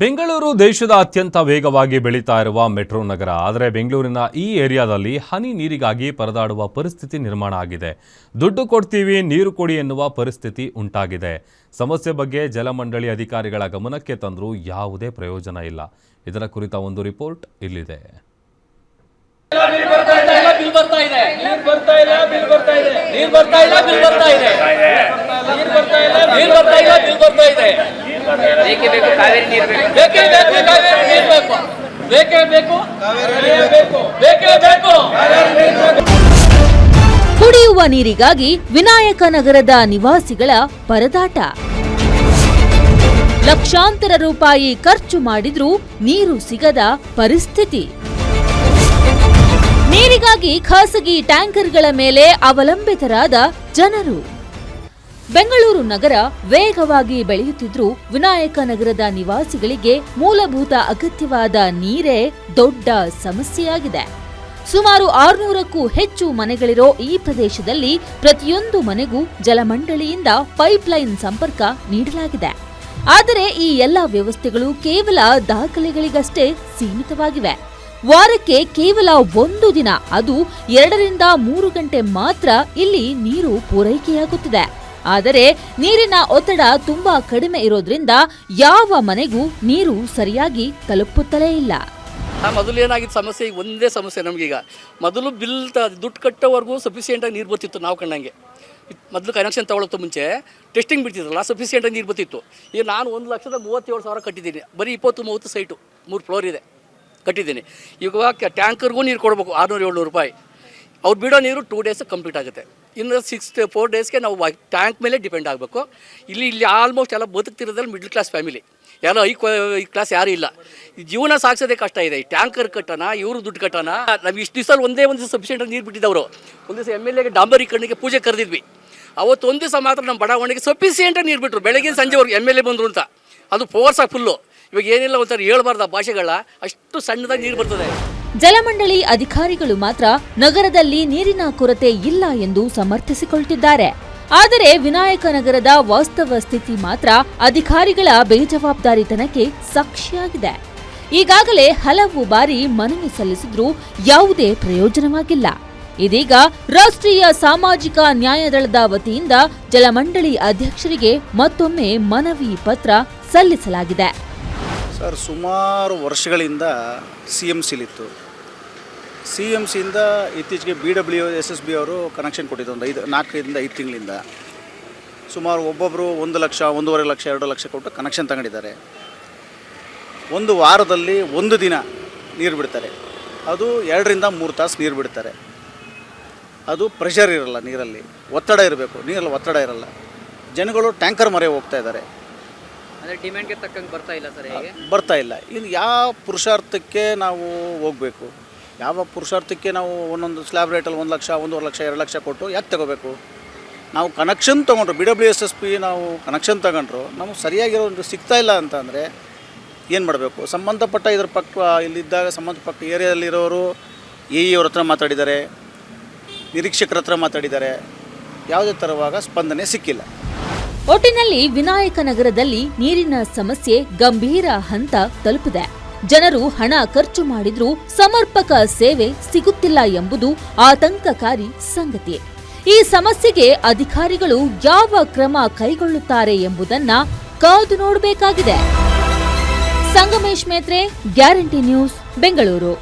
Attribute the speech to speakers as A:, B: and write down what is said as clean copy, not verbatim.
A: ಬೆಂಗಳೂರು ದೇಶದ ಅತ್ಯಂತ ವೇಗವಾಗಿ ಬೆಳೀತಾ ಇರುವ ಮೆಟ್ರೋ ನಗರ. ಆದರೆ ಬೆಂಗಳೂರಿನ ಈ ಏರಿಯಾದಲ್ಲಿ ಹನಿ ನೀರಿಗಾಗಿ ಪರದಾಡುವ ಪರಿಸ್ಥಿತಿ ನಿರ್ಮಾಣ ಆಗಿದೆ. ದುಡ್ಡು ಕೊಡ್ತೀವಿ, ನೀರು ಕೊಡಿ ಎನ್ನುವ ಪರಿಸ್ಥಿತಿ ಉಂಟಾಗಿದೆ. ಸಮಸ್ಯೆ ಬಗ್ಗೆ ಜಲಮಂಡಳಿ ಅಧಿಕಾರಿಗಳ ಗಮನಕ್ಕೆ ತಂದರೂ ಯಾವುದೇ ಪ್ರಯೋಜನ ಇಲ್ಲ. ಇದರ ಕುರಿತ ಒಂದು ರಿಪೋರ್ಟ್ ಇಲ್ಲಿದೆ.
B: ಕುಡಿಯುವ ನೀರಿಗಾಗಿ ವಿನಾಯಕ ನಗರದ ನಿವಾಸಿಗಳ ಪರದಾಟ. ಲಕ್ಷಾಂತರ ರೂಪಾಯಿ ಖರ್ಚು ಮಾಡಿದ್ರೂ ನೀರು ಸಿಗದ ಪರಿಸ್ಥಿತಿ. ನೀರಿಗಾಗಿ ಖಾಸಗಿ ಟ್ಯಾಂಕರ್ಗಳ ಮೇಲೆ ಅವಲಂಬಿತರಾದ ಜನರು. ಬೆಂಗಳೂರು ನಗರ ವೇಗವಾಗಿ ಬೆಳೆಯುತ್ತಿದ್ರೂ ವಿನಾಯಕ ನಗರದ ನಿವಾಸಿಗಳಿಗೆ ಮೂಲಭೂತ ಅಗತ್ಯವಾದ ನೀರೇ ದೊಡ್ಡ ಸಮಸ್ಯೆಯಾಗಿದೆ. ಸುಮಾರು 600ಕ್ಕೂ ಹೆಚ್ಚು ಮನೆಗಳಿರೋ ಈ ಪ್ರದೇಶದಲ್ಲಿ ಪ್ರತಿಯೊಂದು ಮನೆಗೂ ಜಲಮಂಡಳಿಯಿಂದ ಪೈಪ್ಲೈನ್ ಸಂಪರ್ಕ ನೀಡಲಾಗಿದೆ. ಆದರೆ ಈ ಎಲ್ಲ ವ್ಯವಸ್ಥೆಗಳು ಕೇವಲ ದಾಖಲೆಗಳಿಗಷ್ಟೇ ಸೀಮಿತವಾಗಿವೆ. ವಾರಕ್ಕೆ ಕೇವಲ ಒಂದು ದಿನ, ಅದು 2 ರಿಂದ 3 ಗಂಟೆ ಮಾತ್ರ ಇಲ್ಲಿ ನೀರು ಪೂರೈಕೆಯಾಗುತ್ತಿದೆ. ಆದರೆ ನೀರಿನ ಒತ್ತಡ ತುಂಬಾ ಕಡಿಮೆ ಇರೋದ್ರಿಂದ ಯಾವ ಮನೆಗೂ ನೀರು ಸರಿಯಾಗಿ ತಲುಪುತ್ತಲೇ ಇಲ್ಲ.
C: ಮೊದಲು ಏನಾಗಿತ್ತು ಸಮಸ್ಯೆ, ಈಗ ಒಂದೇ ಸಮಸ್ಯೆ ನಮಗೀಗ. ಮೊದಲು ಬಿಲ್ ದುಡ್ಡು ಕಟ್ಟೋವರೆಗೂ ಸಫಿಷಿಯೆಂಟಾಗಿ ನೀರು ಬರ್ತಿತ್ತು. ನಾವು ಕಂಡಂಗೆ ಮೊದಲು ಕನೆಕ್ಷನ್ ತಗೊಳ್ಳೋದು ಮುಂಚೆ ಟೆಸ್ಟಿಂಗ್ ಬಿಡ್ತಿದ್ರಲ್ಲ, ಸಫಿಷಿಯೆಂಟಾಗಿ ನೀರು ಬರ್ತಿತ್ತು. ಈಗ ನಾನು 1,37,000 ಕಟ್ಟಿದ್ದೀನಿ. ಬರೀ 20-30 ಸೈಟು, 3 ಫ್ಲೋರ್ ಇದೆ, ಕಟ್ಟಿದ್ದೀನಿ. ಈಗ ಟ್ಯಾಂಕರ್ಗೂ ನೀರು ಕೊಡಬೇಕು 600-700 ರೂಪಾಯಿ. ಅವ್ರು ಬಿಡೋ ನೀರು 2 ಡೇಸ್ ಕಂಪ್ಲೀಟ್ ಆಗುತ್ತೆ. ಇನ್ನು 4 ಡೇಸ್ಗೆ ನಾವು ಟ್ಯಾಂಕ್ ಮೇಲೆ ಡಿಪೆಂಡ್ ಆಗಬೇಕು. ಇಲ್ಲಿ ಆಲ್ಮೋಸ್ಟ್ ಎಲ್ಲ ಬದುಕ್ತಿರೋದ್ರಲ್ಲಿ ಮಿಡ್ಲ್ ಕ್ಲಾಸ್ ಫ್ಯಾಮಿಲಿ, ಯಾರೋ ಹೈ ಕ್ಲಾಸ್ ಯಾರೂ ಇಲ್ಲ. ಜೀವನ ಸಾಗಿಸೋದೇ ಕಷ್ಟ ಇದೆ. ಈ ಟ್ಯಾಂಕರ್ ಕಟ್ಟೋಣ, ಇವರು ದುಡ್ಡು ಕಟ್ಟೋಣ. ನಮ್ಗೆ ಇಷ್ಟು ದಿವಸ ಒಂದೇ ಒಂದು ಸಫಿಷಿಯೆಂಟಾಗಿ ನೀರು ಬಿಟ್ಟಿದ್ದವರು. ಒಂದು ದಿವಸ MLAಗೆ ಡಾಂಬರಿ ಕಣ್ಣಿಗೆ ಪೂಜೆ ಕರೆದಿದ್ವಿ. ಅವತ್ತು ಒಂದು ದಿವಸ ಮಾತ್ರ ನಮ್ಮ ಬಡಾವಣೆಗೆ ಸಫಿಷಿಯೆಂಟಾಗಿ ನೀರು ಬಿಟ್ಟರು. ಬೆಳಗ್ಗೆ ಸಂಜೆವರೆಗೆ MLA ಬಂದರು ಅಂತ. ಅದು ಫೋರ್ಸಾಗಿ ಫುಲ್ಲು. ಇವಾಗ ಏನಿಲ್ಲ, ಒಂಥರ ಹೇಳ್ಬಾರ್ದು ಭಾಷೆಗಳ, ಅಷ್ಟು ಸಣ್ಣದಾಗಿ ನೀರು ಬರ್ತದೆ.
B: ಜಲಮಂಡಳಿ ಅಧಿಕಾರಿಗಳು ಮಾತ್ರ ನಗರದಲ್ಲಿ ನೀರಿನ ಕೊರತೆ ಇಲ್ಲ ಎಂದು ಸಮರ್ಥಿಸಿಕೊಳ್ಳುತ್ತಿದ್ದಾರೆ. ಆದರೆ ವಿನಾಯಕ ನಗರದ ವಾಸ್ತವ ಸ್ಥಿತಿ ಮಾತ್ರ ಅಧಿಕಾರಿಗಳ ಬೇಜವಾಬ್ದಾರಿತನಕ್ಕೆ ಸಾಕ್ಷಿಯಾಗಿದೆ. ಈಗಾಗಲೇ ಹಲವು ಬಾರಿ ಮನವಿ ಸಲ್ಲಿಸಿದ್ರೂ ಯಾವುದೇ ಪ್ರಯೋಜನವಾಗಿಲ್ಲ. ಇದೀಗ ರಾಷ್ಟ್ರೀಯ ಸಾಮಾಜಿಕ ನ್ಯಾಯದಳದ ವತಿಯಿಂದ ಜಲಮಂಡಳಿ ಅಧ್ಯಕ್ಷರಿಗೆ ಮತ್ತೊಮ್ಮೆ ಮನವಿ ಪತ್ರ ಸಲ್ಲಿಸಲಾಗಿದೆ.
D: ಸರ್, ಸುಮಾರು ವರ್ಷಗಳಿಂದ CMCಲಿತ್ತು. CMCಯಿಂದ ಇತ್ತೀಚೆಗೆ BWSSB ಅವರು ಕನೆಕ್ಷನ್ ಕೊಟ್ಟಿದ್ದು ಒಂದು 4ರಿಂದ 5 ತಿಂಗಳಿಂದ. ಸುಮಾರು ಒಬ್ಬೊಬ್ಬರು 1 ಲಕ್ಷ, 1.5 ಲಕ್ಷ, 2 ಲಕ್ಷ ಕೊಟ್ಟು ಕನೆಕ್ಷನ್ ತಗೊಂಡಿದ್ದಾರೆ. ಒಂದು ವಾರದಲ್ಲಿ 1 ದಿನ ನೀರು ಬಿಡ್ತಾರೆ. ಅದು 2 ರಿಂದ 3 ತಾಸು ನೀರು ಬಿಡ್ತಾರೆ. ಅದು ಪ್ರೆಷರ್ ಇರಲ್ಲ, ನೀರಲ್ಲಿ ಒತ್ತಡ ಇರಬೇಕು. ನೀರಲ್ಲಿ ಒತ್ತಡ ಇರಲ್ಲ. ಜನಗಳು ಟ್ಯಾಂಕರ್ ಮೊರೆ ಹೋಗ್ತಾ ಇದ್ದಾರೆ.
C: ಡಿಮ್ಯಾಂಡ್ಗೆ ತಕ್ಕಂಗೆ
D: ಬರ್ತಾ ಇಲ್ಲ. ಇನ್ನು ಯಾವ ಪುರುಷಾರ್ಥಕ್ಕೆ ನಾವು ಹೋಗಬೇಕು? ಯಾವ ಪುರುಷಾರ್ಥಕ್ಕೆ ನಾವು ಒಂದೊಂದು ಸ್ಲ್ಯಾಬ್ ರೇಟಲ್ಲಿ 1 ಲಕ್ಷ, 1.5 ಲಕ್ಷ, 2 ಲಕ್ಷ ಕೊಟ್ಟು ಯಾಕೆ ತಗೋಬೇಕು? ನಾವು ಕನೆಕ್ಷನ್ ತೊಗೊಂಡ್ರು, BWSSB ನಾವು ಕನೆಕ್ಷನ್ ತಗೊಂಡ್ರು, ನಮಗೆ ಸರಿಯಾಗಿರೋ ಒಂದು ಸಿಗ್ತಾ ಇಲ್ಲ ಅಂತ ಅಂದರೆ ಏನು ಮಾಡಬೇಕು? ಸಂಬಂಧಪಟ್ಟ ಇದ್ರ ಪಕ್ಕ ಇಲ್ಲಿದ್ದಾಗ ಸಂಬಂಧಪಟ್ಟ ಏರಿಯಾದಲ್ಲಿರೋರು ಅವ್ರ ಹತ್ರ ಮಾತಾಡಿದ್ದಾರೆ, ನಿರೀಕ್ಷಕರ ಹತ್ರ ಮಾತಾಡಿದ್ದಾರೆ. ಯಾವುದೇ ಥರವಾಗ ಸ್ಪಂದನೆ ಸಿಕ್ಕಿಲ್ಲ.
B: ಒಟ್ಟಿನಲ್ಲಿ ವಿನಾಯಕ ನಗರದಲ್ಲಿ ನೀರಿನ ಸಮಸ್ಯೆ ಗಂಭೀರ ಹಂತ ತಲುಪಿದೆ. ಜನರು ಹಣ ಖರ್ಚು ಮಾಡಿದ್ರೂ ಸಮರ್ಪಕ ಸೇವೆ ಸಿಗುತ್ತಿಲ್ಲ ಎಂಬುದು ಆತಂಕಕಾರಿ ಸಂಗತಿ. ಈ ಸಮಸ್ಯೆಗೆ ಅಧಿಕಾರಿಗಳು ಯಾವ ಕ್ರಮ ಕೈಗೊಳ್ಳುತ್ತಾರೆ ಎಂಬುದನ್ನ ಕಾದು ನೋಡಬೇಕಾಗಿದೆ. Sangamesh Metre, guarantee news, Bengaluru.